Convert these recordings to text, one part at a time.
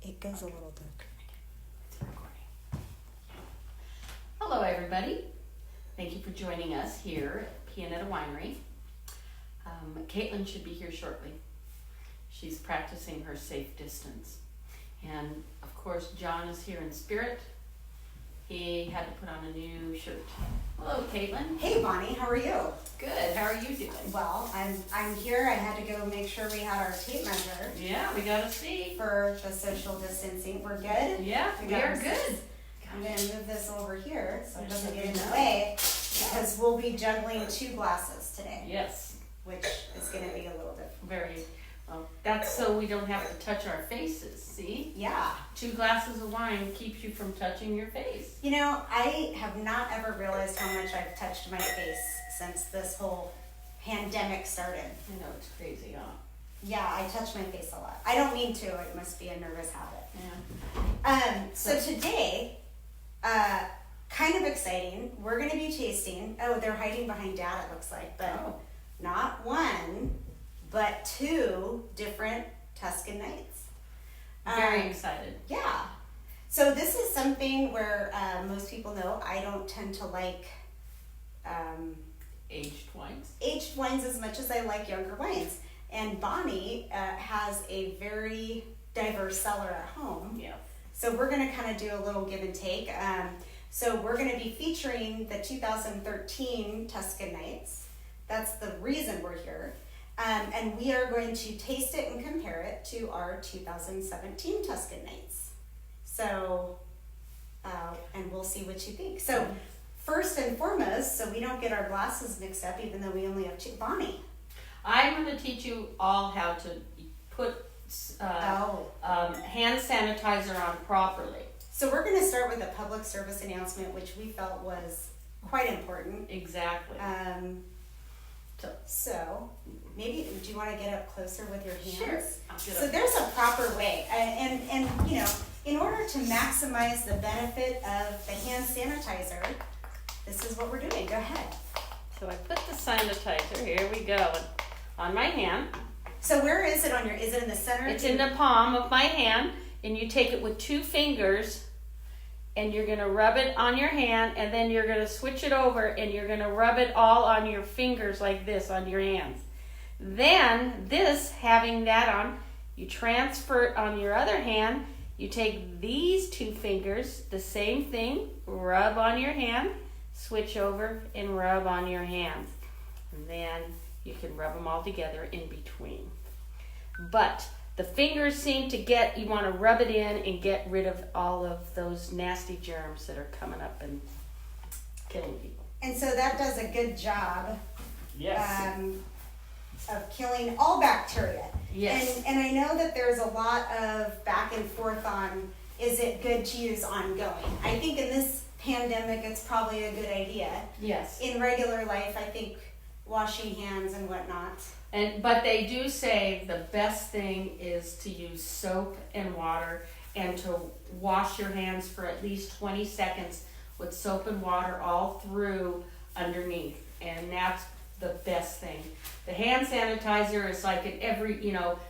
It goes a little dark. It's recording. Hello, everybody. Thank you for joining us here at Pianetta Winery. Caitlin should be here shortly. She's practicing her safe distance. And, of course, John is here in spirit. He had to put on a new shirt. Hello, Caitlin. Hey, Bonnie, how are you? Good. How are you doing? Well, I'm here. I had to go make sure we had our tape measure Yeah, we gotta see. for the social distancing. We're good? Yeah, we are good. I'm going to move this over here so it Just doesn't let get in me the know. way because we'll be juggling 2 glasses today, Yes, which is going to be a little different. very well. That's so we don't have to touch our faces, see? Yeah. 2 glasses of wine keeps you from touching your face. You know, I have not ever realized how much I've touched my face since this whole pandemic started. I know, it's crazy, huh? Yeah, I touch my face a lot. I don't mean to. It must be a nervous habit. Yeah. So today, kind of exciting. We're going to be tasting. Oh, they're hiding behind Dad, it looks like, but Oh. not 1, but 2 different Tuscan Nights. Very excited. Yeah. So this is something where most people know I don't tend to like Aged wines. aged wines as much as I like younger wines. And Bonnie has a very diverse cellar at home. Yeah. So we're going to kind of do a little give and take. So we're going to be featuring the 2013 Tuscan Nights. That's the reason we're here. And we are going to taste it and compare it to our 2017 Tuscan Nights. So, and we'll see what you think. So first and foremost, so we don't get our glasses mixed up, even though we only have 2. Bonnie. I'm going to teach you all how to put hand sanitizer on properly. So we're going to start with a public service announcement, which we felt was quite important. Exactly. So maybe, do you want to get up closer with your hands? Sure. I'll get So up. there's a proper way, and you know, in order to maximize the benefit of the hand sanitizer, this is what we're doing. Go ahead. So I put the sanitizer, here we go, on my hand. So where is it on your, is it in the center? It's in the palm of my hand, and you take it with 2 fingers, and you're going to rub it on your hand, and then you're going to switch it over, and you're going to rub it all on your fingers like this on your hands. Then, this, having that on, you transfer it on your other hand. You take these 2 fingers, the same thing, rub on your hand, switch over, and rub on your hands. And then you can rub them all together in between. But the fingers seem to get, you want to rub it in and get rid of all of those nasty germs that are coming up and killing people. And so that does a good job Yes. of killing all bacteria. Yes. And I know that there's a lot of back and forth on, is it good to use ongoing? I think in this pandemic, it's probably a good idea. Yes. In regular life, I think washing hands and whatnot. But they do say the best thing is to use soap and water and to wash your hands for at least 20 seconds with soap and water all through underneath. And that's the best thing. The hand sanitizer is like in every,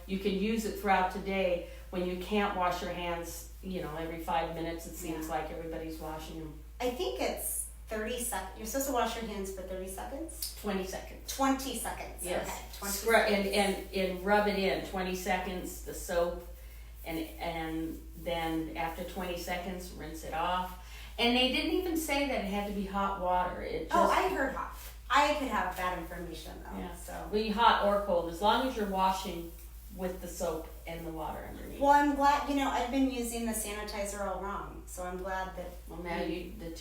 you can use it throughout the day when you can't wash your hands, every 5 minutes. It seems like everybody's washing them. I think it's 30 seconds. You're supposed to wash your hands for 30 seconds? 20 seconds. 20 seconds. Yes. Okay. 20 Scrub and rub it in 20 seconds, the soap, and then after 20 seconds, rinse it off. And they didn't even say that it had to be hot water. It just, I heard hot. I could have that information though. yeah. So. Be hot or cold, as long as you're washing with the soap and the water underneath. Well, I'm glad, I've been using the sanitizer all wrong, so I'm glad that. Well, now it's the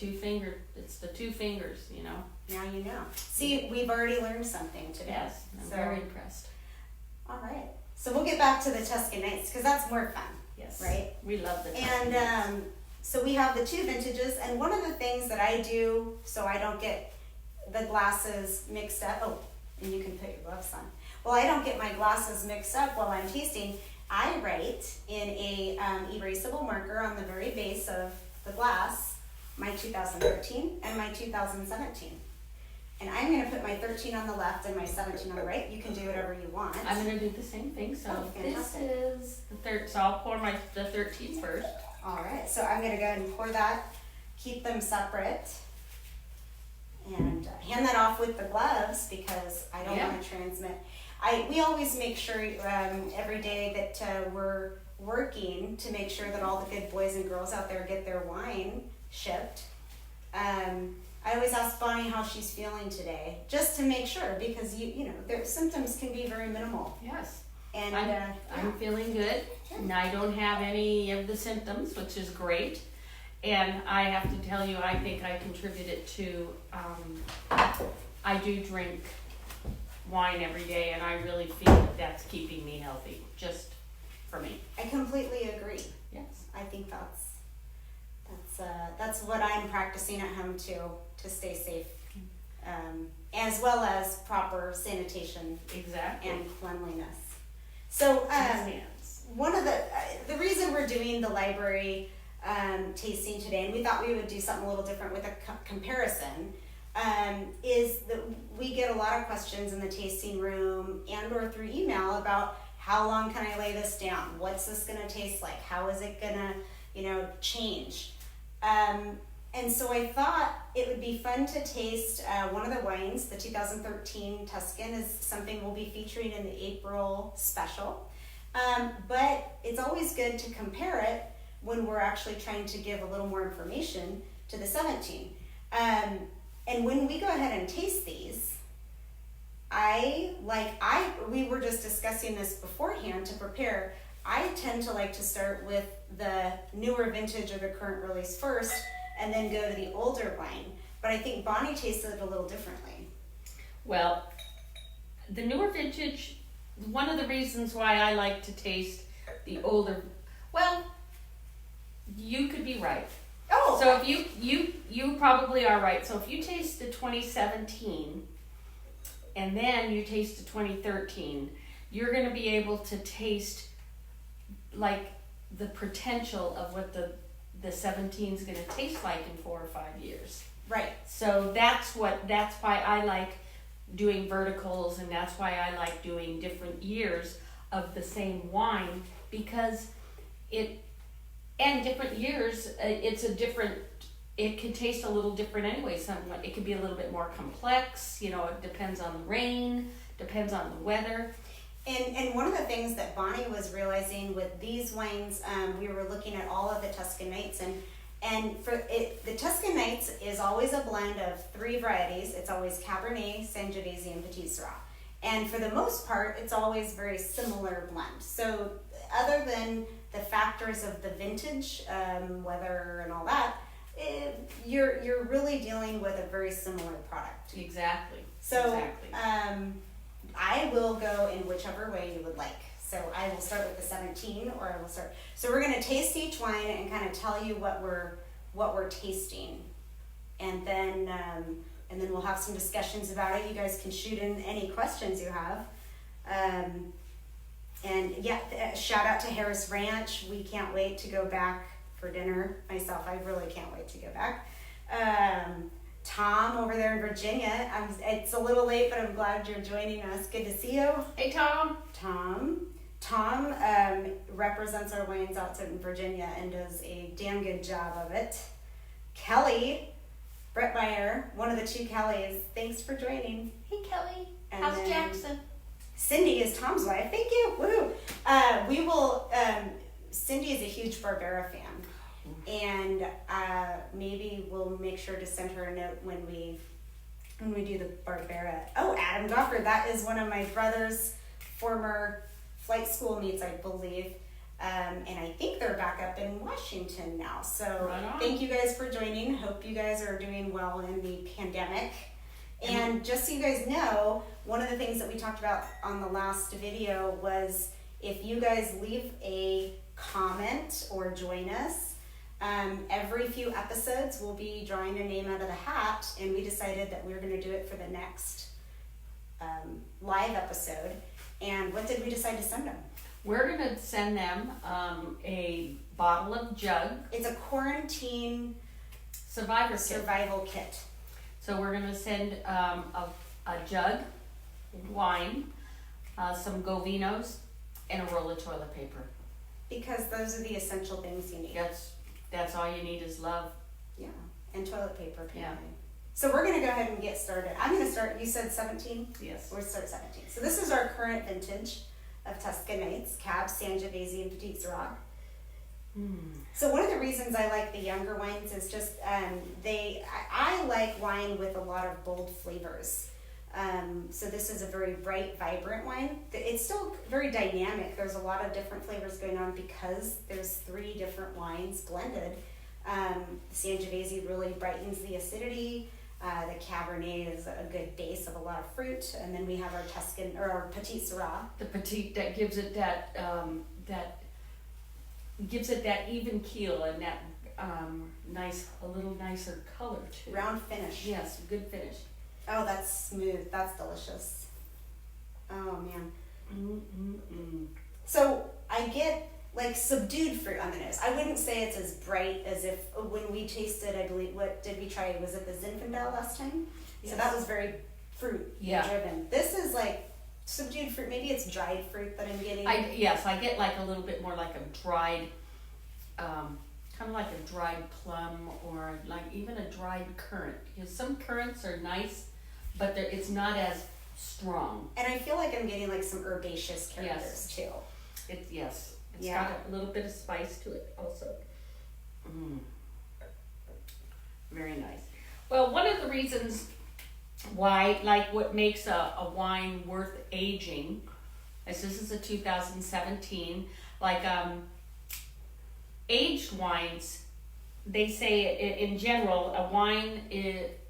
2 fingers, Now you know. See, we've already learned something today. Yes, I'm very impressed. All right. So we'll get back to the Tuscan Nights because that's more fun. Yes. Right? We love the And so we have the 2 vintages, and one of the things that I do so I don't get the glasses mixed up. Oh, and you can put your gloves on. Well, I don't get my glasses mixed up while I'm tasting. I write in a erasable marker on the very base of the glass my 2013 and my 2017. And I'm gonna put my 13 on the left and my 17 on the right. You can do whatever you want. I'm gonna do the same thing. So Oh, this fantastic. is the third. So I'll pour the 13 first. All right, so I'm gonna go ahead and pour that, keep them separate, and hand that off with the gloves because I don't Yeah. wanna transmit. We always make sure every day that we're working to make sure that all the good boys and girls out there get their wine shipped. I always ask Bonnie how she's feeling today, just to make sure, because you know their symptoms can be very minimal. Yes. And I'm feeling good, and I don't have any of the symptoms, which is great. And I have to tell you, I think I contributed to. I do drink wine every day, and I really feel that that's keeping me healthy, just for me. I completely agree. Yes. I think that's what I'm practicing at home too, to stay safe, as well as proper sanitation Exactly. and cleanliness. So Yes. one of the reason we're doing the library tasting today, and we thought we would do something a little different with a comparison, is that we get a lot of questions in the tasting room and or through email about how long can I lay this down? What's this gonna taste like? How is it gonna, change? And so I thought it would be fun to taste one of the wines. The 2013 Tuscan is something we'll be featuring in the April special. But it's always good to compare it when we're actually trying to give a little more information to the 17. And when we go ahead and taste these, we were just discussing this beforehand to prepare. I tend to like to start with the newer vintage or the current release first, and then go to the older wine. But I think Bonnie tasted it a little differently. Well, the newer vintage, one of the reasons why I like to taste the older, well, you could be right. Oh, So if you probably are right. So if you taste the 2017 and then you taste the 2013, you're going to be able to taste like the potential of what the 17 is going to taste like in 4 or 5 years. right. So that's why I like doing verticals, and that's why I like doing different years of the same wine, because different years, it can taste a little different anyway. It can be a little bit more complex, it depends on the rain, depends on the weather. And one of the things that Bonnie was realizing with these wines, we were looking at all of the Tuscan Nights, and for it, the Tuscan Nights is always a blend of 3 varieties. It's always Cabernet, Sangiovese, and Petit Syrah. And for the most part, it's always very similar blend. So other than the factors of the vintage, weather, and all that, you're really dealing with a very similar product. Exactly. So exactly. I will go in whichever way you would like. So I will start with the 17, or I will start. So we're going to taste each wine and kind of tell you what we're tasting, and then we'll have some discussions about it. You guys can shoot in any questions you have. And yeah, shout out to Harris Ranch. We can't wait to go back for dinner. Myself, I really can't wait to go back. Tom over there in Virginia. It's a little late, but I'm glad you're joining us. Good to see you. Hey, Tom. Tom represents our wines out in Virginia and does a damn good job of it. Kelly Brettmeyer, one of the 2 Kellys. Thanks for joining. Hey, Kelly. And How's then Jackson? Cindy is Tom's wife. Thank you. Woo. Cindy is a huge Barbera fan. And maybe we'll make sure to send her a note when we do the Barbera. Oh, Adam Gofford, that is one of my brother's former flight school mates, I believe. And I think they're back up in Washington now. So Right on. Thank you guys for joining. Hope you guys are doing well in the pandemic. And just so you guys know, one of the things that we talked about on the last video was if you guys leave a comment or join us, every few episodes we'll be drawing a name out of the hat, and we decided that we were going to do it for the next live episode. And what did we decide to send them? We're going to send them a bottle of jug. It's a quarantine survival kit. survival kit. So we're gonna send a jug of wine, some Govinos, and a roll of toilet paper. Because those are the essential things you need. That's all you need is love. Yeah, and toilet paper. Apparently. Yeah. So we're gonna go ahead and get started. I'm gonna start. You said 17. Yes. We'll start 17. So this is our current vintage of Tuscan Nights, Cab, Sangiovese, and Petit Syrah. So one of the reasons I like the younger wines is just I like wine with a lot of bold flavors. So this is a very bright, vibrant wine. It's still very dynamic. There's a lot of different flavors going on because there's 3 different wines blended. The Sangiovese really brightens the acidity. The Cabernet is a good base of a lot of fruit, and then we have our Tuscan or our Petit Syrah. The Petit that gives it that even keel and that a little nicer color too. Round finish. Yes, good finish. Oh, that's smooth. That's delicious. Oh man. So I get like subdued fruit on the nose. I wouldn't say it's as bright as if when we tasted, I believe, what did we try? Was it the Zinfandel last time? Yes. So that was very fruit driven. This is like subdued fruit. Maybe it's dried fruit that I'm getting. I get like a little bit more like a dried, kind of like a dried plum or like even a dried currant. Because some currants are nice, but it's not as strong. And I feel like I'm getting like some herbaceous characters too. It's got a little bit of spice to it also. Very nice. Well, one of the reasons why, like what makes a wine worth aging, as this is a 2017, like aged wines, they say in general, a wine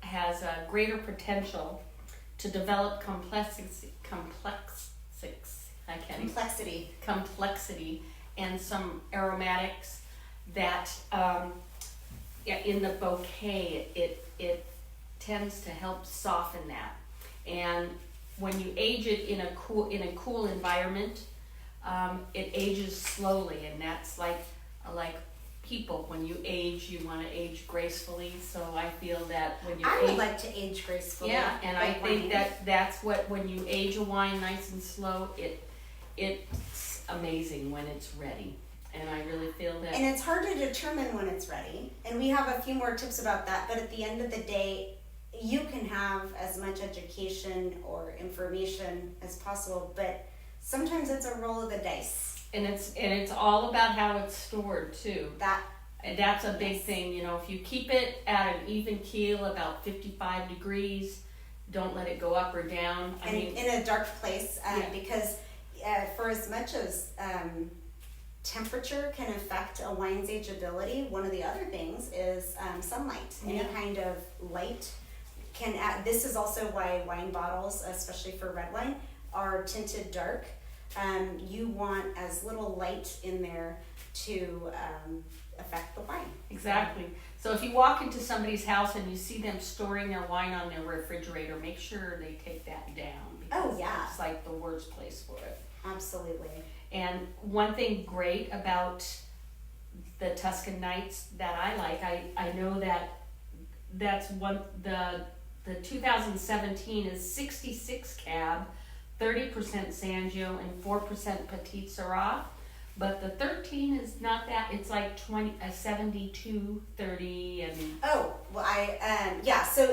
has a greater potential to develop complexity, and some aromatics that in the bouquet it tends to help soften that. And when you age it in a cool environment, it ages slowly, and that's like people. When you age, you want to age gracefully. So I feel that when you I would like to age gracefully. Yeah, and I think that's what, when you age a wine nice and slow, it's amazing when it's ready. And I really feel that. And it's hard to determine when it's ready. And we have a few more tips about that. But at the end of the day, you can have as much education or information as possible, but sometimes it's a roll of the dice. And it's all about how it's stored too. That's a big thing. You know, if you keep it at an even keel, about 55 degrees, don't let it go up or down. I mean, in a dark place, because for as much as temperature can affect a wine's ageability, one of the other things is sunlight. Any kind of light can add. This is also why wine bottles, especially for red wine, are tinted dark. You want as little light in there to affect the wine. Exactly. So if you walk into somebody's house and you see them storing their wine on their refrigerator, make sure they take that down. Because it's like the worst place for it. Absolutely. And one thing great about the Tuscan Nights that I like, I know that's one, the 2017 is 66 Cab, 30% Sangio, and 4% Petit Syrah. But the 13 is not that. It's like 72, 30, and so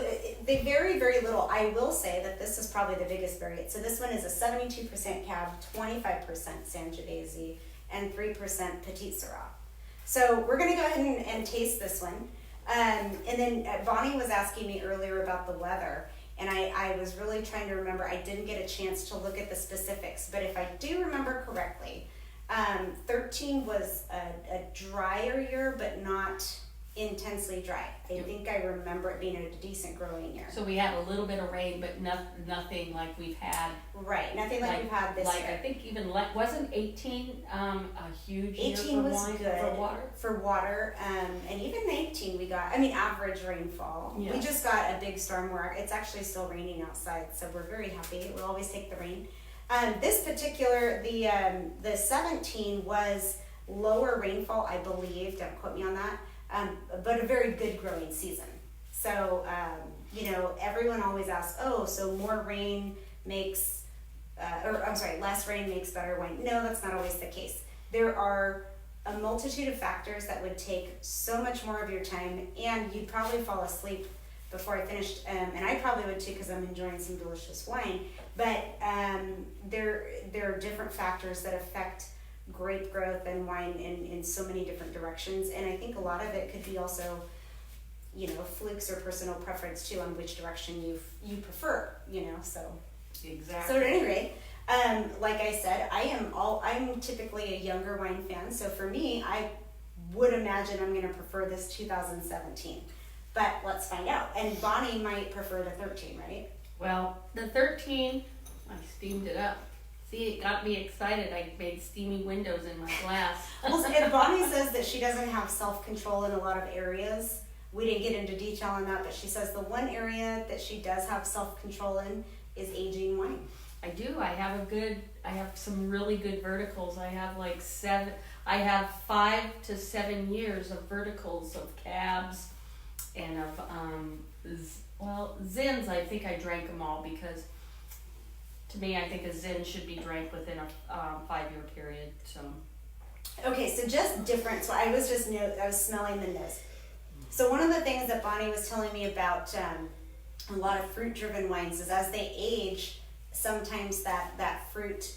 they vary very little. I will say that this is probably the biggest variant. So this one is a 72% Cab, 25% Sangiovese, and 3% Petit Syrah. So we're going to go ahead and taste this one. And then Bonnie was asking me earlier about the weather, and I was really trying to remember. I didn't get a chance to look at the specifics, but if I do remember correctly, 13 was a drier year, but not intensely dry. I think I remember it being a decent growing year. So we had a little bit of rain, but nothing like we've had. Right, nothing like we've had this year. I think even wasn't 18 a huge year 18 was wine, good for water? For water, and even 19 we got, average rainfall. Yeah. We just got a big storm where it's actually still raining outside, so we're very happy. We'll always take the rain. This particular, the 17 was lower rainfall, I believe, don't quote me on that, but a very good growing season. So, you know, everyone always asks, oh, so more rain makes, less rain makes better wine. No, that's not always the case. There are a multitude of factors that would take so much more of your time, and you'd probably fall asleep before I finished, and I probably would too because I'm enjoying some delicious wine. But there are different factors that affect grape growth and wine in so many different directions, and I think a lot of it could be also, you know, flukes or personal preference too on which direction you prefer, you know. So Exactly. so at any rate, like I said, I'm typically a younger wine fan, so for me, I would imagine I'm going to prefer this 2017. But let's find out. And Bonnie might prefer the 13, right? Well, the 13, I steamed it up. See, it got me excited. I made steamy windows in my glass. Well, and Bonnie says that she doesn't have self-control in a lot of areas. We didn't get into detail on that, but she says the one area that she does have self-control in is aging wine. I do. I have some really good verticals. I have 5 to 7 years of verticals of cabs and of, Zins. I think I drank them all because to me, I think a Zin should be drank within a 5-year period, so. Okay, so just different. So I was smelling the nose. So one of the things that Bonnie was telling me about a lot of fruit-driven wines is as they age, sometimes that fruit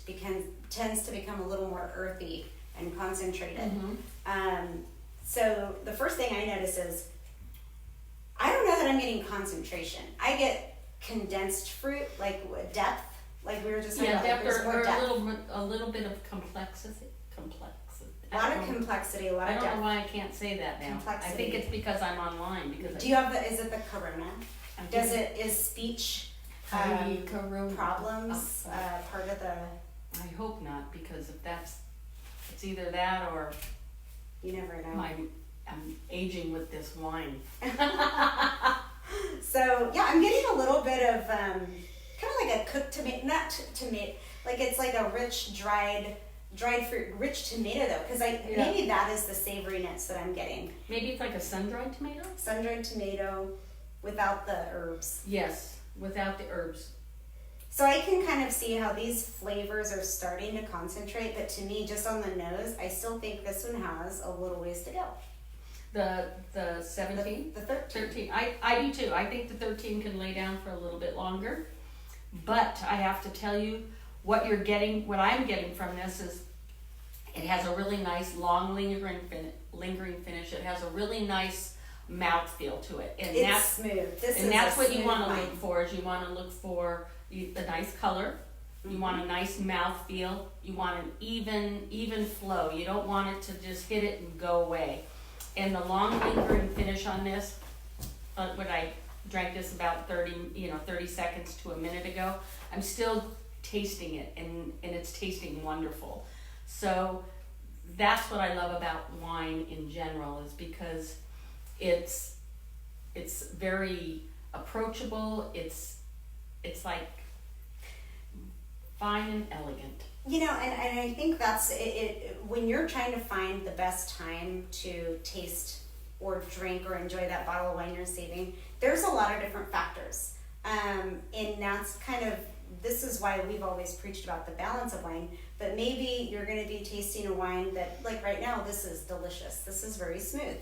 tends to become a little more earthy and concentrated. Mm-hmm. So the first thing I notice is I don't know that I'm getting concentration. I get condensed fruit, like depth, like we were just talking about. Depth There's more depth. a little bit of complexity. A lot of complexity, a lot of depth. I don't know why I can't say that now. Complexity. I think it's because I'm online. Do you have is it the corona? Is speech problems part of the? I hope not, because if it's either that or you never know. I'm aging with this wine. So yeah, I'm getting a little bit of kind of like a cooked tomato, not tomato, like it's like a rich dried fruit, rich tomato though, because maybe that is the savoriness that I'm getting. Maybe it's like a sun-dried tomato? Sun-dried tomato without the herbs. Yes, without the herbs. So I can kind of see how these flavors are starting to concentrate, but to me, just on the nose, I still think this one has a little ways to go. The 17? The 13. 13. I do too. I think the 13 can lay down for a little bit longer. But I have to tell you, what I'm getting from this is it has a really nice long lingering finish. It has a really nice mouthfeel to it. And it's smooth. That's what you want to look for, is you want to look for the nice color. You want a nice mouthfeel. You want an even flow. You don't want it to just hit it and go away. And the long lingering finish on this, when I drank this about 30 seconds to a minute ago, I'm still tasting it, and it's tasting wonderful. So that's what I love about wine in general, is because it's very approachable. It's like fine and elegant. You know, and I think that's it. When you're trying to find the best time to taste or drink or enjoy that bottle of wine you're saving, there's a lot of different factors. And that's this is why we've always preached about the balance of wine. But maybe you're going to be tasting a wine that, like right now, this is delicious. This is very smooth.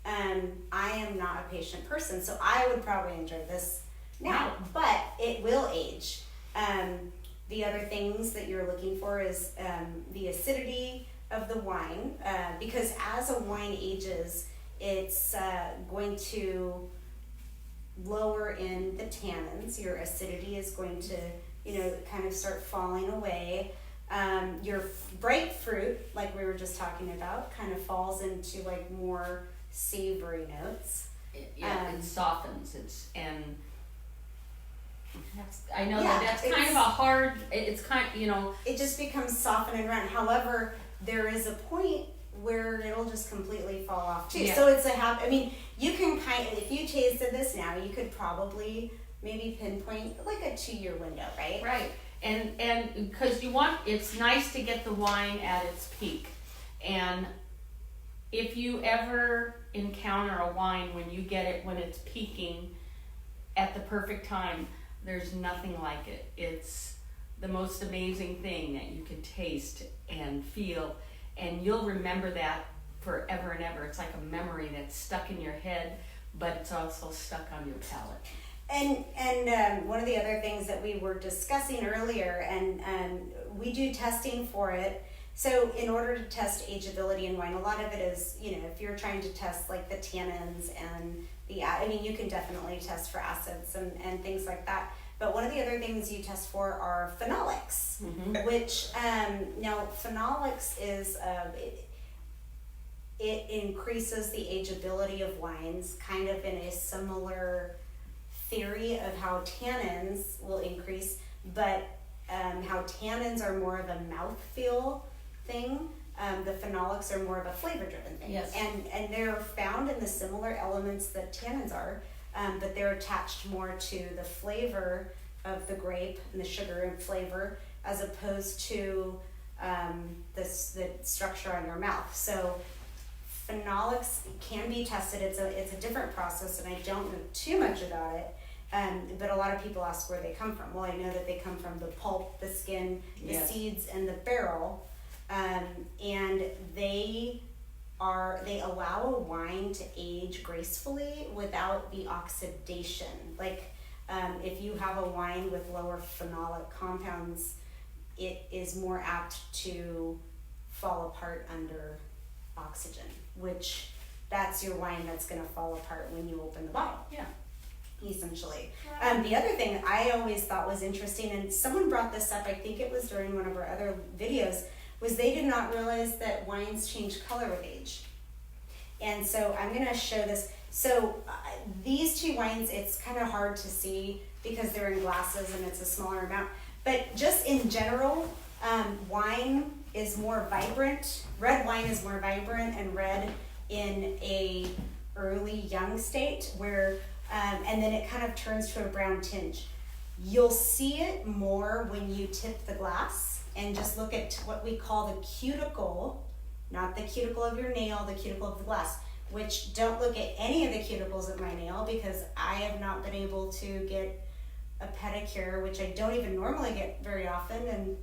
I am not a patient person, so I would probably enjoy this now, but it will age. The other things that you're looking for is the acidity of the wine, because as a wine ages, it's going to lower in the tannins. Your acidity is going to, kind of start falling away. Your bright fruit, like we were just talking about, kind of falls into like more savory notes. It softens. I know that's kind of a hard. It's kind, It just becomes softened and round. However, there is a point where it'll just completely fall off too. Yeah. So it's you can if you tasted this now, you could probably maybe pinpoint like a 2-year window, right? Right. And because it's nice to get the wine at its peak, and if you ever encounter a wine when you get it when it's peaking at the perfect time, there's nothing like it. It's the most amazing thing that you can taste and feel, and you'll remember that forever and ever. It's like a memory that's stuck in your head, but it's also stuck on your palate. And one of the other things that we were discussing earlier, and we do testing for it. So in order to test ageability in wine, a lot of it is, if you're trying to test like the tannins and you can definitely test for acids and things like that. But one of the other things you test for are phenolics, which now phenolics is, it increases the ageability of wines kind of in a similar theory of how tannins will increase, but how tannins are more of a mouthfeel thing. The phenolics are more of a flavor-driven thing. Yes. And they're found in the similar elements that tannins are, but they're attached more to the flavor of the grape and the sugar and flavor as opposed to the structure on your mouth. So phenolics can be tested. It's a different process, and I don't know too much about it. But a lot of people ask where they come from. Well, I know that they come from the pulp, the skin, the seeds, and the barrel. And they allow a wine to age gracefully without the oxidation. Like if you have a wine with lower phenolic compounds, it is more apt to fall apart under oxygen, which that's your wine that's going to fall apart when you open the bottle. Yeah. Essentially. The other thing I always thought was interesting, and someone brought this up, I think it was during one of our other videos, was they did not realize that wines change color with age. And so I'm going to show this. So these two wines, it's kind of hard to see because they're in glasses and it's a smaller amount. But just in general, wine is more vibrant. Red wine is more vibrant and red in a early young state where, and then it kind of turns to a brown tinge. You'll see it more when you tip the glass and just look at what we call the cuticle, not the cuticle of your nail, the cuticle of the glass, which don't look at any of the cuticles of my nail because I have not been able to get a pedicure, which I don't even normally get very often, and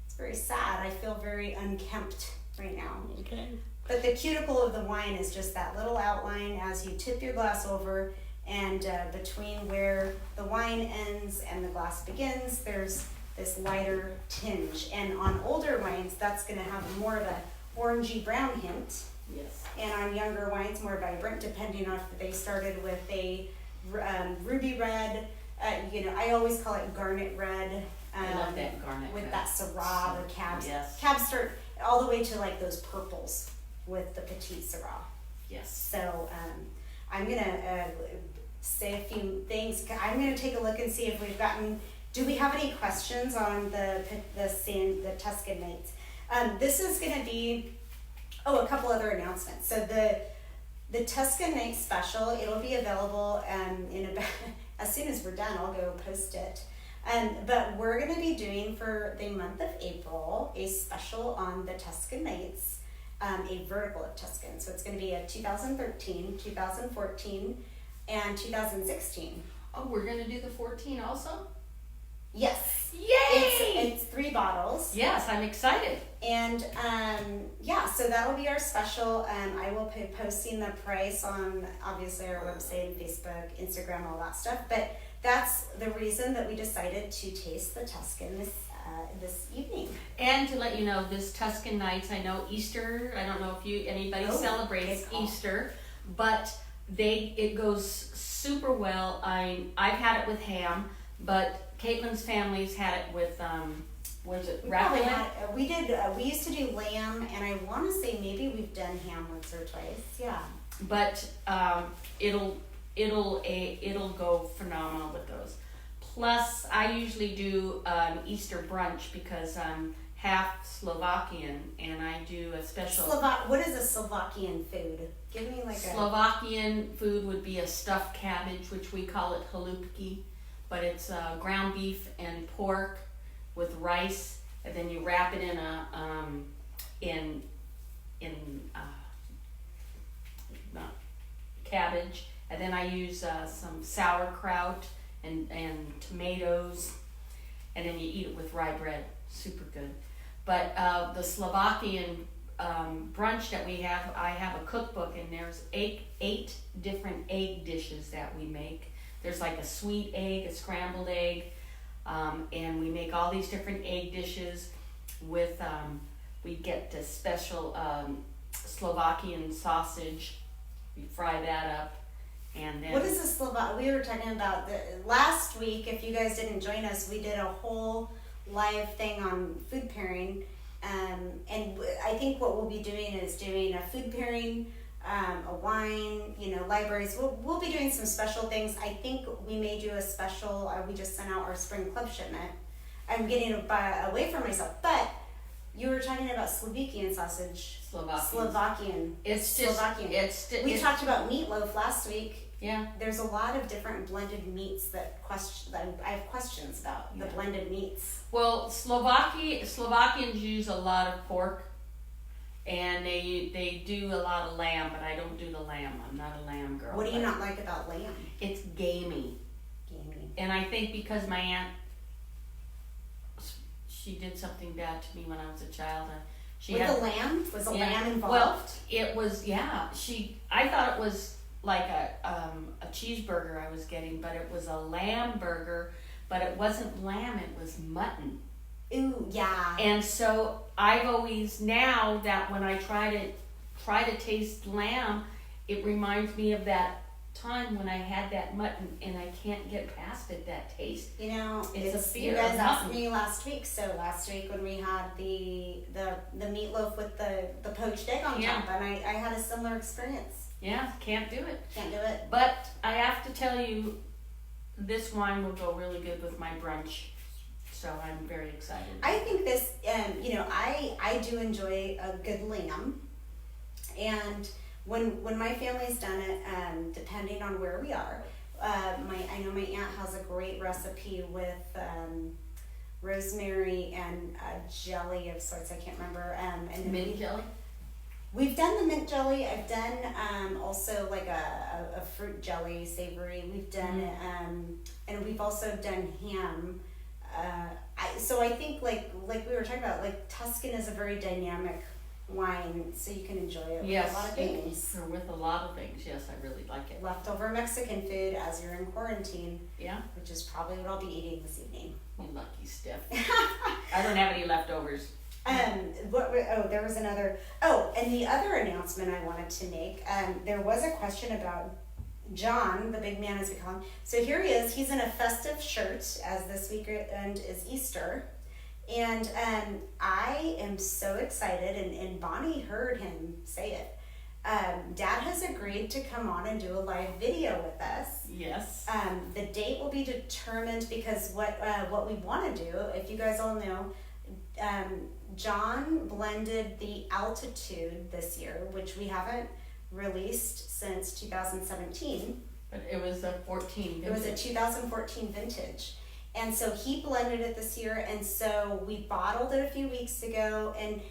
it's very sad. I feel very unkempt right now. Okay. But the cuticle of the wine is just that little outline as you tip your glass over, and between where the wine ends and the glass begins, there's this lighter tinge. And on older wines, that's going to have more of a orangey brown hint. Yes. And on younger wines, more vibrant, depending on if they started with a ruby red. I always call it garnet red. I love that garnet with red. that Syrah, the cabs. Yes. Cabs start all the way to like those purples with the petite Syrah. Yes. So I'm gonna say a few things. I'm gonna take a look and see if we've gotten. Do we have any questions on the Tuscan Nights? This is gonna be. Oh, a couple other announcements. So the Tuscan Nights special, it'll be available in about as soon as we're done. I'll go post it. But we're gonna be doing for the month of April a special on the Tuscan Nights, a vertical of Tuscan. So it's gonna be a 2013, 2014, and 2016. Oh, we're gonna do the 14 also? Yes. Yay! It's 3 bottles. Yes, I'm excited. And so that'll be our special. I will be posting the price on obviously our website, Facebook, Instagram, all that stuff. But that's the reason that we decided to taste the Tuscan this evening. And to let you know, this Tuscan Nights, I know Easter, I don't know if anybody celebrates Easter, but it goes super well. I've had it with ham, but Caitlin's family's had it with raclette. We used to do lamb, and I want to say maybe we've done ham once or twice. Yeah. But it'll go phenomenal with those. Plus, I usually do an Easter brunch because I'm half Slovakian, and I do a special. What is a Slovakian food? Give me like a. Slovakian food would be a stuffed cabbage, which we call it halupki, but it's ground beef and pork with rice, and then you wrap it in cabbage, and then I use some sauerkraut and tomatoes, and then you eat it with rye bread. Super good. But the Slovakian brunch that we have, I have a cookbook, and there's eight different egg dishes that we make. There's like a sweet egg, a scrambled egg, and we make all these different egg dishes with, we get the special Slovakian sausage. We fry that up, and then... What is the we were talking about last week, if you guys didn't join us, we did a whole live thing on food pairing. And I think what we'll be doing is doing a food pairing, a wine, libraries. We'll be doing some special things. I think we may do a special, we just sent out our spring club shipment. I'm getting away from myself, but you were talking about Slovakian sausage. Slovakian. We talked about meatloaf last week. Yeah. There's a lot of different blended meats that I have questions about, the blended meats. Well, Slovakians use a lot of pork, and they do a lot of lamb, but I don't do the lamb. I'm not a lamb girl. What do you not like about lamb? It's gamey. And I think because my aunt, she did something bad to me when I was a child. The lamb? Was a lamb involved? Well, it was, I thought it was like a cheeseburger I was getting, but it was a lamb burger, but it wasn't lamb, it was mutton. Ooh, yeah. And so I've always, now that when I try to taste lamb, it reminds me of that time when I had that mutton, and I can't get past it, that taste. It's a fear. You guys asked me last week, so last week when we had the meatloaf with the poached egg on top, and I had a similar experience. Yeah, can't do it. Can't do it. But I have to tell you, this wine will go really good with my brunch. So I'm very excited. I think this, I do enjoy a good lamb. And when my family's done it, depending on where we are, I know my aunt has a great recipe with rosemary and jelly of sorts. I can't remember. And mint jelly? We've done the mint jelly. I've done also like a fruit jelly, savory. We've done and we've also done ham. So I think like we were talking about, like Tuscan is a very dynamic wine, so you can enjoy it with a lot of things. With a lot of things, yes, I really like it. Leftover Mexican food as you're in quarantine. Yeah. Which is probably what I'll be eating this evening. You lucky Steph. I don't have any leftovers. There was another. Oh, and the other announcement I wanted to make. There was a question about John, the big man as we call him. So here he is. He's in a festive shirt, as this weekend is Easter. And I am so excited, and Bonnie heard him say it. Dad has agreed to come on and do a live video with us. Yes. The date will be determined because what we want to do, if you guys all know, John blended the Altitude this year, which we haven't released since 2017. But it was a 14 vintage. It was a 2014 vintage. And so he blended it this year, and so we bottled it a few weeks ago. And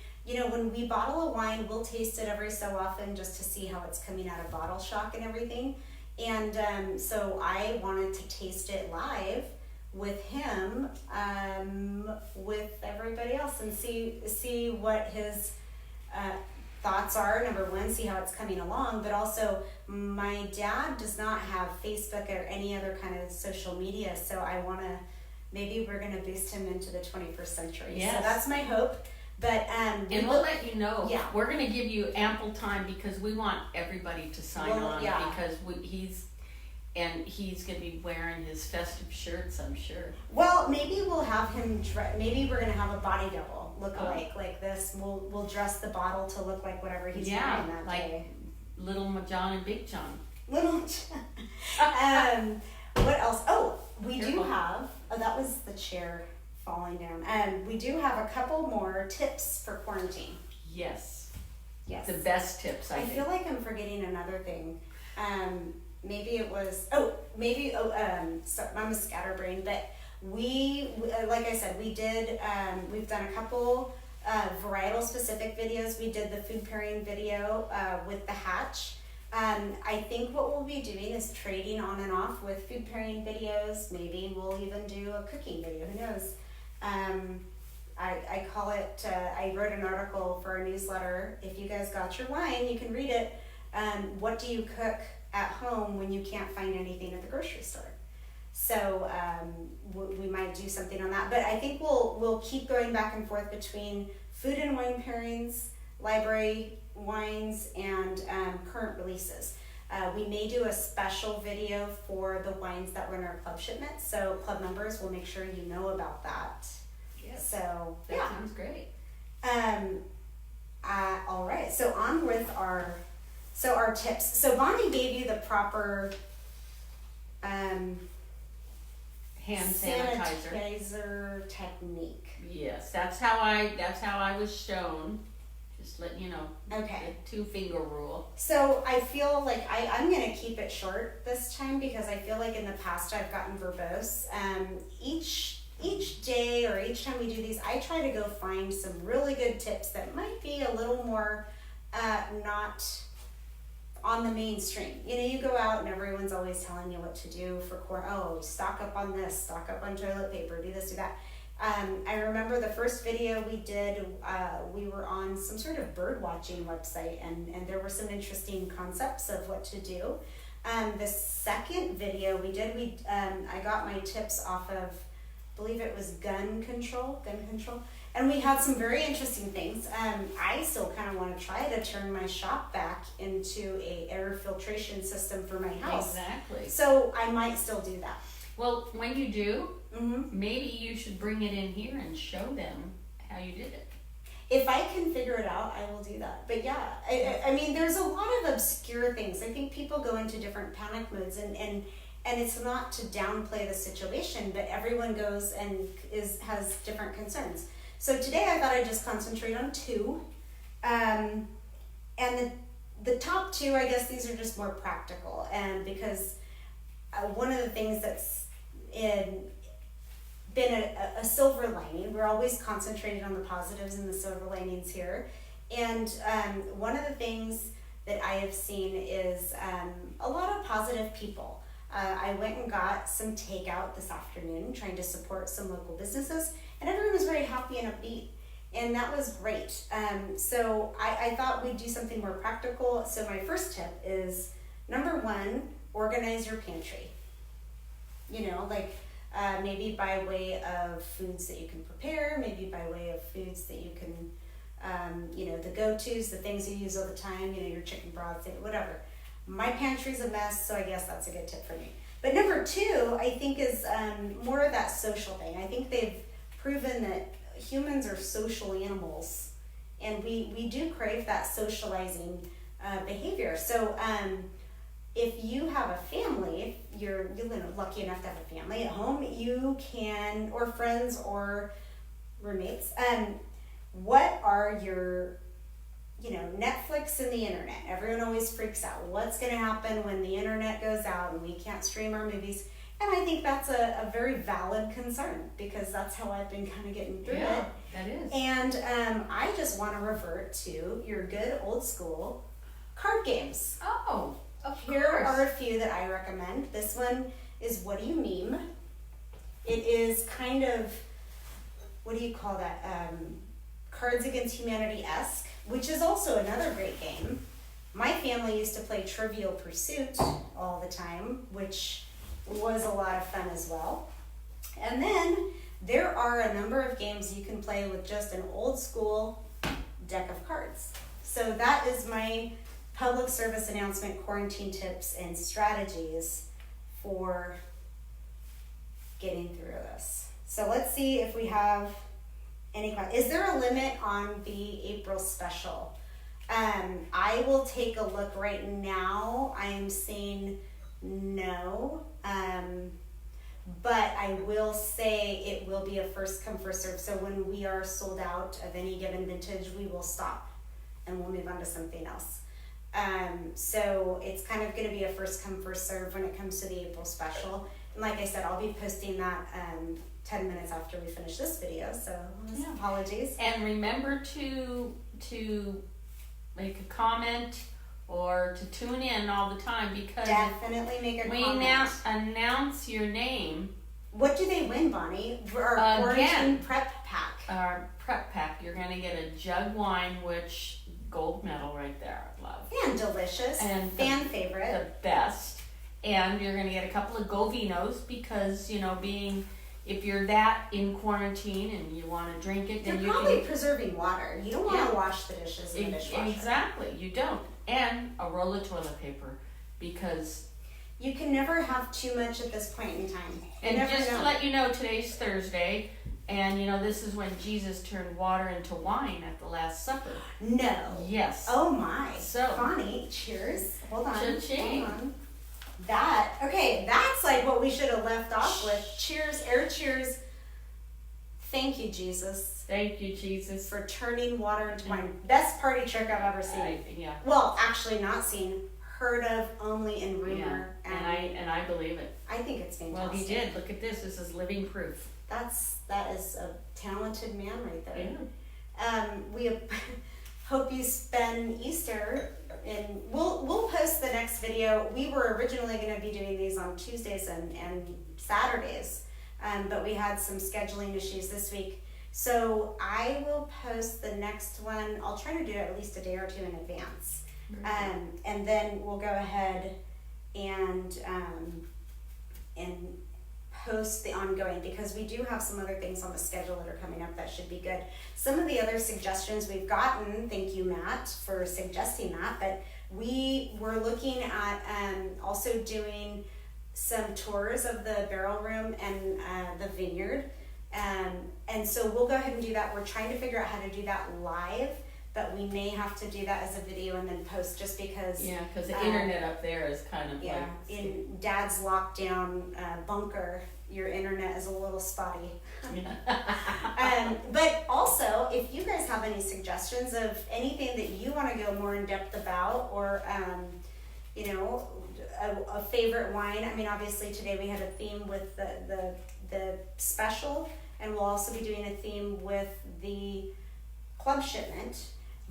when we bottle a wine, we'll taste it every so often just to see how it's coming out of bottle shock and everything. And so I wanted to taste it live with him, with everybody else, and see what his thoughts are. Number one, see how it's coming along, but also my dad does not have Facebook or any other kind of social media, so I want to, maybe we're going to boost him into the 21st century. Yes. So that's my hope. But and we'll let you know. Yeah, we're going to give you ample time because we want everybody to sign on. Yeah. Because he's going to be wearing his festive shirts, I'm sure. Well, maybe we'll have him. Maybe we're going to have a body double look alike like this. We'll dress the bottle to look like whatever he's wearing that day. Little John and Big John. Little John. What else? Oh, we do have. Oh, that was the chair falling down. We do have a couple more tips for quarantine. Yes. Yes. The best tips, I think. I feel like I'm forgetting another thing. Maybe it was, so I'm a scatterbrain, but we, like I said, we did, we've done a couple varietal specific videos. We did the food pairing video with the Hatch. I think what we'll be doing is trading on and off with food pairing videos. Maybe we'll even do a cooking video, who knows. I call it, I wrote an article for our newsletter. If you guys got your wine, you can read it. What do you cook at home when you can't find anything at the grocery store? So we might do something on that. But I think we'll keep going back and forth between food and wine pairings, library wines, and current releases. We may do a special video for the wines that were in our club shipment, so club members will make sure you know about that. Yes. So That sounds great. All right, so on with our tips. So Bonnie gave you the proper Hand sanitizer. sanitizer technique. Yes, that's how I was shown. Just letting you know. Okay. The 2-finger rule. So I feel like I'm going to keep it short this time because I feel like in the past I've gotten verbose. Each day or each time we do these, I try to go find some really good tips that might be a little more not on the mainstream. You know, you go out and everyone's always telling you what to do for stock up on this, stock up on toilet paper, do this, do that. I remember the first video we did, we were on some sort of bird watching website and there were some interesting concepts of what to do. The second video we did, I got my tips off of, I believe it was gun control, and we had some very interesting things. I still kind of want to try to turn my shop back into a air filtration system for my house. Exactly. So I might still do that. Well, when you do, maybe you should bring it in here and show them how you did it. If I can figure it out, I will do that. But yeah, I mean, there's a lot of obscure things. I think people go into different panic modes, and it's not to downplay the situation, but everyone goes and has different concerns. So today I thought I'd just concentrate on 2. And the top 2, I guess these are just more practical, and because one of the things that's been a silver lining, we're always concentrated on the positives and the silver linings here, and one of the things that I have seen is a lot of positive people. I went and got some takeout this afternoon, trying to support some local businesses, and everyone was very happy and upbeat, and that was great. So I thought we'd do something more practical. So my first tip is, number 1, organize your pantry. You know, like maybe by way of foods that you can prepare, maybe by way of foods that you can, the go-tos, the things you use all the time, your chicken broth, whatever. My pantry's a mess, so I guess that's a good tip for me. But number 2, I think, is more of that social thing. I think they've proven that humans are social animals, and we do crave that socializing behavior. So if you have a family, if you're lucky enough to have a family at home, you can, or friends or roommates, what are your Netflix and the internet? Everyone always freaks out. What's going to happen when the internet goes out and we can't stream our movies? And I think that's a very valid concern, because that's how I've been kind of getting through it. That is. And I just want to revert to your good old school card games. Oh, of Here course. are a few that I recommend. This one is What Do You Meme? It is kind of, what do you call that? Cards Against Humanity-esque, which is also another great game. My family used to play Trivial Pursuit all the time, which was a lot of fun as well. And then there are a number of games you can play with just an old school deck of cards. So that is my public service announcement, quarantine tips and strategies for getting through this. So let's see if we have any questions. Is there a limit on the April special? I will take a look right now. I am saying no, but I will say it will be a first come first serve. So when we are sold out of any given vintage, we will stop and we'll move on to something else. So it's kind of going to be a first come first serve when it comes to the April special. And like I said, I'll be posting that 10 minutes after we finish this video, so apologies. And remember to make a comment or to tune in all the time, because Definitely make a we comment. announce your name. What do they win, Bonnie? Our quarantine prep pack. Our prep pack, you're going to get a jug wine, which gold medal right there. I love. And delicious. And fan favorite. The best. And you're going to get a couple of Go Vinos because, if you're that in quarantine and you want to drink it, then you're probably preserving water. You don't want to wash the dishes in the dishwasher. Exactly, you don't. And a roll of toilet paper, because you can never have too much at this point in time. And just to let you know, today's Thursday, and this is when Jesus turned water into wine at the Last Supper. No. Yes. Oh my. So, Bonnie, cheers. Hold on. Cha-ching. Hold on. That's like what we should have left off with. Cheers, air cheers. Thank you, Jesus. Thank you, Jesus. For turning water into wine. Best party trick I've ever seen. Yeah. Well, actually not seen. Heard of only in rumor. Yeah. And I believe it. I think it's fantastic. Well, he did. Look at this. This is living proof. That is a talented man right there. Yeah. We hope you spend Easter in. We'll post the next video. We were originally going to be doing these on Tuesdays and Saturdays, but we had some scheduling issues this week. So I will post the next one. I'll try to do it at least a day or two in advance. And then we'll go ahead and post the ongoing, because we do have some other things on the schedule that are coming up that should be good. Some of the other suggestions we've gotten, thank you, Matt, for suggesting that, but we were looking at also doing some tours of the barrel room and the vineyard. And so we'll go ahead and do that. We're trying to figure out how to do that live, but we may have to do that as a video and then post, just because. Yeah, because the internet up there is kind of like. In Dad's lockdown bunker, your internet is a little spotty. But also, if you guys have any suggestions of anything that you want to go more in depth about, or a favorite wine. I mean, obviously today we had a theme with the special, and we'll also be doing a theme with the club shipment.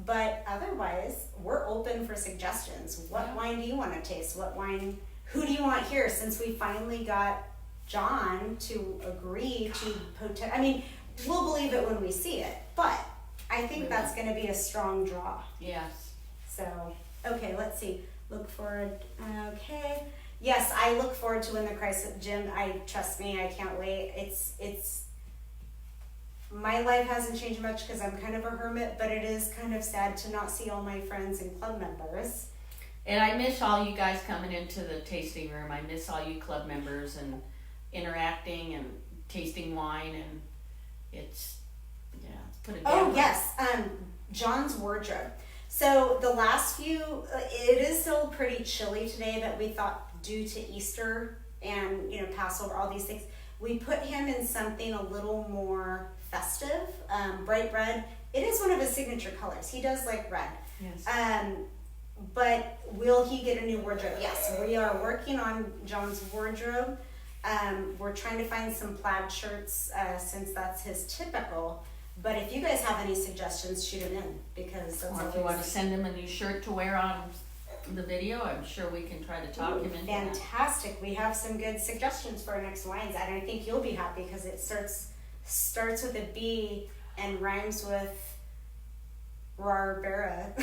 But otherwise, we're open for suggestions. What wine do you want to taste? Who do you want here? Since we finally got John to agree to we'll believe it when we see it, but I think that's going to be a strong draw. Yes. So, okay, let's see. Look forward. Okay. Yes, I look forward to when the Christ Jim. Trust me, I can't wait. It's my life hasn't changed much because I'm kind of a hermit, but it is kind of sad to not see all my friends and club members. And I miss all you guys coming into the tasting room. I miss all you club members and interacting and tasting wine, and it's put it down. Oh yes, John's wardrobe. So the last few, it is still pretty chilly today, but we thought due to Easter and Passover, all these things, we put him in something a little more festive, bright red. It is one of his signature colors. He does like red. Yes. But will he get a new wardrobe? Yes, we are working on John's wardrobe. We're trying to find some plaid shirts since that's his typical. But if you guys have any suggestions, shoot them in, because that's or if you want to send him a new shirt to wear on the video, I'm sure we can try to talk him into fantastic. We have some good suggestions for our next wines, and I think you'll be happy because it starts with a B and rhymes with Rarbera.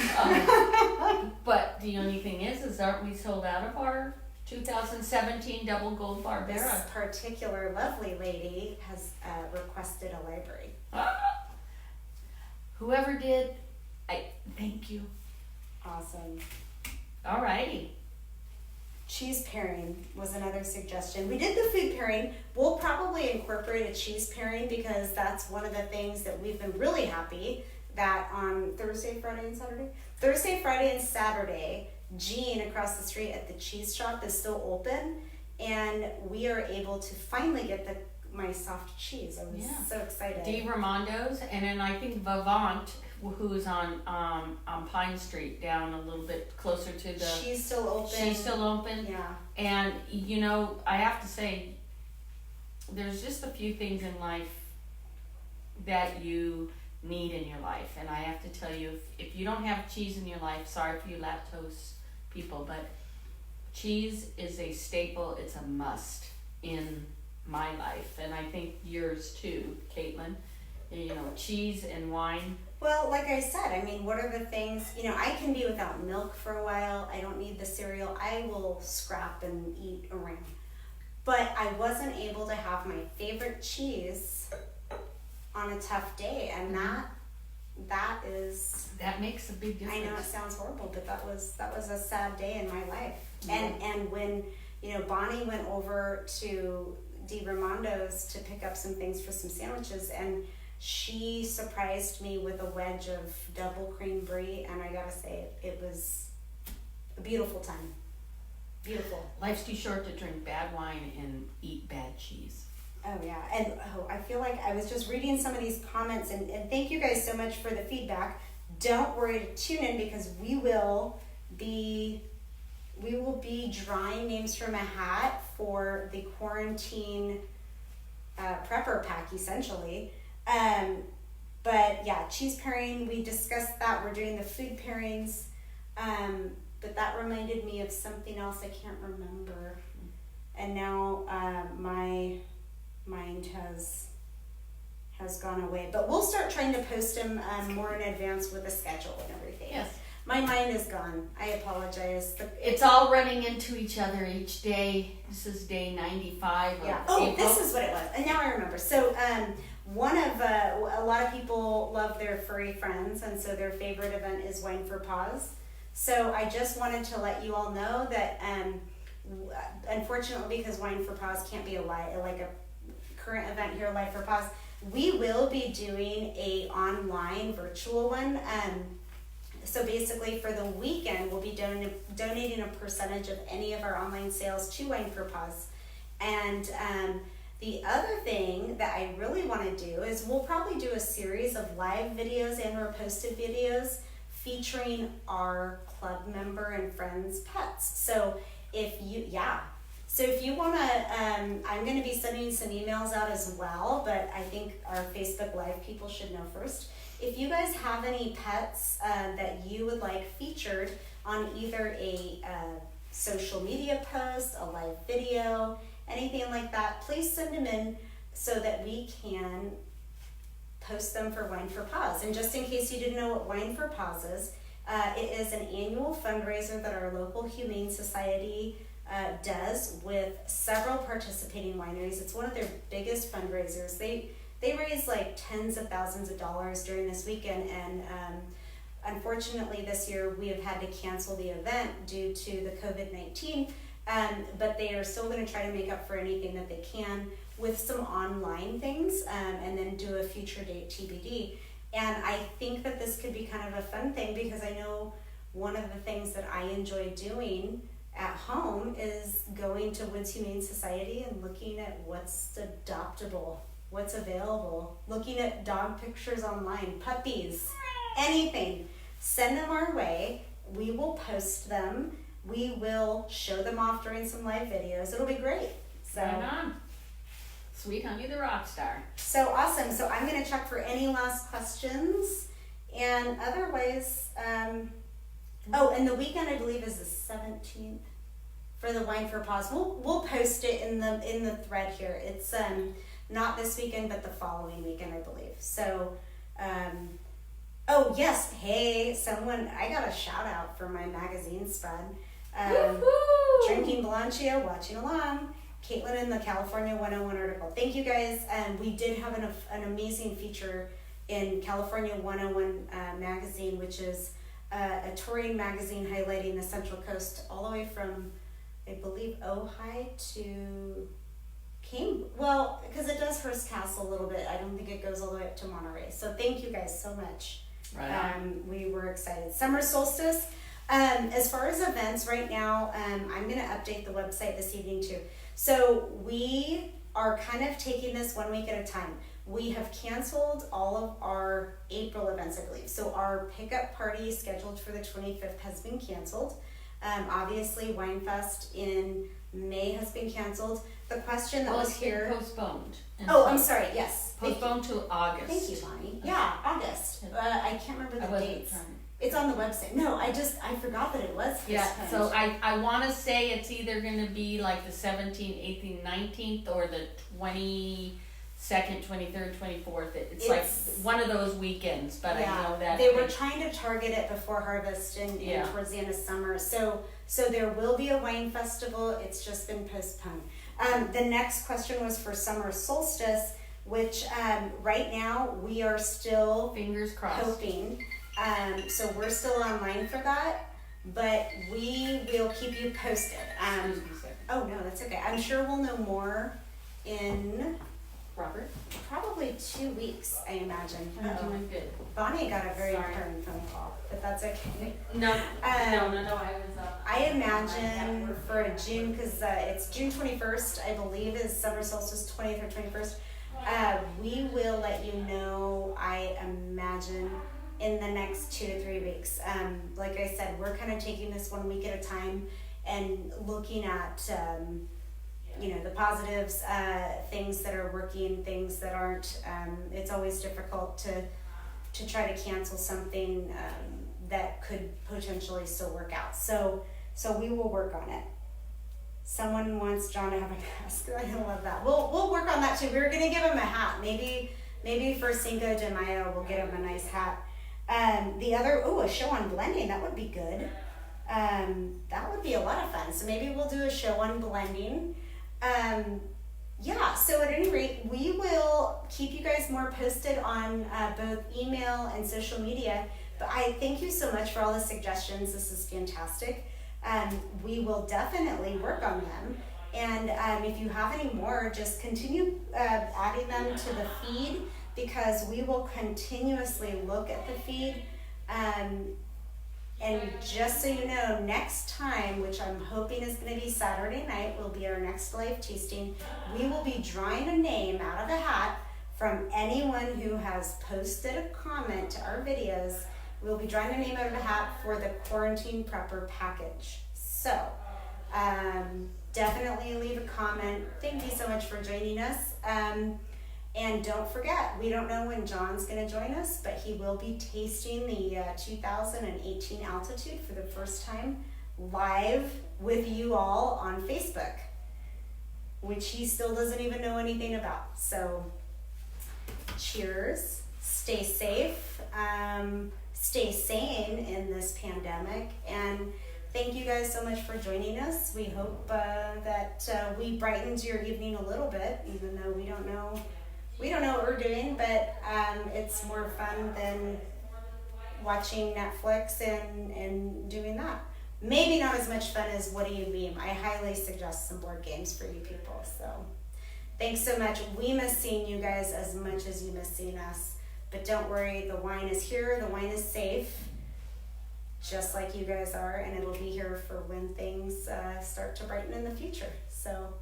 But the only thing is aren't we sold out of our 2017 double gold Barbera? This particular lovely lady has requested a library. Whoever did, I thank you. Awesome. Alrighty. Cheese pairing was another suggestion. We did the food pairing. We'll probably incorporate a cheese pairing because that's one of the things that we've been really happy that on Thursday, Friday, and Saturday, Jean across the street at the cheese shop is still open, and we are able to finally get my soft cheese. I was so excited. Di Ramondo's, and then I think Vivant, who's on Pine Street down a little bit closer to the. She's still open. She's still open. Yeah. And I have to say, there's just a few things in life that you need in your life, and I have to tell you, if you don't have cheese in your life, sorry for you lactose people, but cheese is a staple. It's a must in my life, and I think yours too, Caitlin. You know, cheese and wine. Well, like I said, I mean, what are the things, you know, I can be without milk for a while. I don't need the cereal. I will scrap and eat around. But I wasn't able to have my favorite cheese on a tough day, and that makes a big difference. I know it sounds horrible, but that was a sad day in my life. And when, you know, Bonnie went over to Di Ramondo's to pick up some things for some sandwiches, and she surprised me with a wedge of double cream brie, and I gotta say, it was a beautiful time. Beautiful. Life's too short to drink bad wine and eat bad cheese. Oh yeah, and I feel like I was just reading some of these comments, and thank you guys so much for the feedback. Don't worry to tune in, because we will be drawing names from a hat for the quarantine prepper pack, essentially. But yeah, cheese pairing, we discussed that. We're doing the food pairings. But that reminded me of something else I can't remember. And now my mind has gone away. But we'll start trying to post them more in advance with a schedule and everything. Yes. My mind is gone. I apologize. It's all running into each other each day. This is day 95 of April. This is what it was. And now I remember. So one of a lot of people love their furry friends, and so their favorite event is Wine for Paws. So I just wanted to let you all know that unfortunately, because Wine for Paws can't be like a current event here, Live for Paws, we will be doing a online virtual one. So basically, for the weekend, we'll be donating a percentage of any of our online sales to Wine for Paws. And the other thing that I really want to do is we'll probably do a series of live videos and or posted videos featuring our club member and friends' pets. So if you want to, I'm going to be sending some emails out as well, but I think our Facebook Live people should know first. If you guys have any pets that you would like featured on either a social media post, a live video, anything like that, please send them in so that we can post them for Wine for Paws. And just in case you didn't know what Wine for Paws is, it is an annual fundraiser that our local Humane Society does with several participating wineries. It's one of their biggest fundraisers. They raise like tens of thousands of dollars during this weekend, and unfortunately this year we have had to cancel the event due to the COVID-19, but they are still going to try to make up for anything that they can with some online things, and then do a future date TBD. And I think that this could be kind of a fun thing, because I know one of the things that I enjoy doing at home is going to Woods Humane Society and looking at what's adoptable, what's available, looking at dog pictures online, puppies, anything. Send them our way. We will post them. We will show them off during some live videos. It'll be great. So, right on. Sweet Honey the Rockstar. So awesome. So I'm going to check for any last questions. And otherwise, and the weekend I believe is the 17th for the Wine for Paws. We'll post it in the thread here. It's not this weekend, but the following weekend, I believe. So, oh yes, hey, someone, I got a shout out for my magazine spread. Drinking Blanchia, watching along. Caitlin in the California 101 article. Thank you guys. We did have an amazing feature in California 101 magazine, which is a touring magazine highlighting the Central Coast all the way from, I believe, Ojai to well, because it does Hearst Castle a little bit. I don't think it goes all the way up to Monterey. So thank you guys so much. Right. We were excited. Summer solstice. As far as events right now, I'm going to update the website this evening too. So we are kind of taking this 1 week at a time. We have canceled all of our April events, I believe. So our pickup party scheduled for the 25th has been canceled. Obviously, Winefest in May has been canceled. The question that was here... postponed. I'm sorry, yes. Postponed to August. Thank you, Bonnie. Yeah, August. I can't remember the dates. It's on the website. No, I forgot that it was Yeah, postponed. so I want to say it's either going to be like the 17th, 18th, 19th, or the 22nd, 23rd, 24th. It's like one of those weekends, but I know that they were trying to target it before harvest and towards the end of summer. So there will be a wine festival. It's just been postponed. The next question was for summer solstice, which right now we are still fingers crossed hoping. So we're still online for that, but we will keep you posted. Oh no, that's okay. I'm sure we'll know more in Robert, probably 2 weeks, I imagine. I'm doing good. Bonnie got a very important phone call, but that's okay. No, no. I was. I imagine for June, because it's June 21st, I believe, is summer solstice 20th or 21st. We will let you know, I imagine, in the next 2 to 3 weeks. Like I said, we're kind of taking this 1 week at a time and looking at, the positives, things that are working, things that aren't. It's always difficult to try to cancel something that could potentially still work out. So we will work on it. Someone wants John to have a mask. I love that. We'll work on that too. We were gonna give him a hat. Maybe for Cinco de Mayo we'll get him a nice hat. The other, a show on blending, that would be good. That would be a lot of fun. So maybe we'll do a show on blending. So at any rate, we will keep you guys more posted on both email and social media. But I thank you so much for all the suggestions. This is fantastic. We will definitely work on them. And if you have any more, just continue adding them to the feed, because we will continuously look at the feed. And just so you know, next time, which I'm hoping is going to be Saturday night, will be our next live tasting. We will be drawing a name out of a hat from anyone who has posted a comment to our videos. We'll be drawing a name out of a hat for the Quarantine Prepper package. So definitely leave a comment. Thank you so much for joining us. And don't forget, we don't know when John's going to join us, but he will be tasting the 2018 Altitude for the first time live with you all on Facebook, which he still doesn't even know anything about. So cheers, stay safe, stay sane in this pandemic, and thank you guys so much for joining us. We hope that we brightened your evening a little bit, even though we don't know what we're doing, but it's more fun than watching Netflix and doing that. Maybe not as much fun as What Do You Meme. I highly suggest some board games for you people. So thanks so much. We miss seeing you guys as much as you miss seeing us. But don't worry, the wine is here. The wine is safe, just like you guys are, and it'll be here for when things start to brighten in the future. So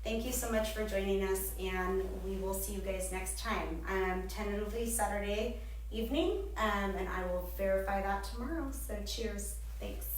thank you so much for joining us, and we will see you guys next time. Tentatively Saturday evening, and I will verify that tomorrow. So cheers. Thanks.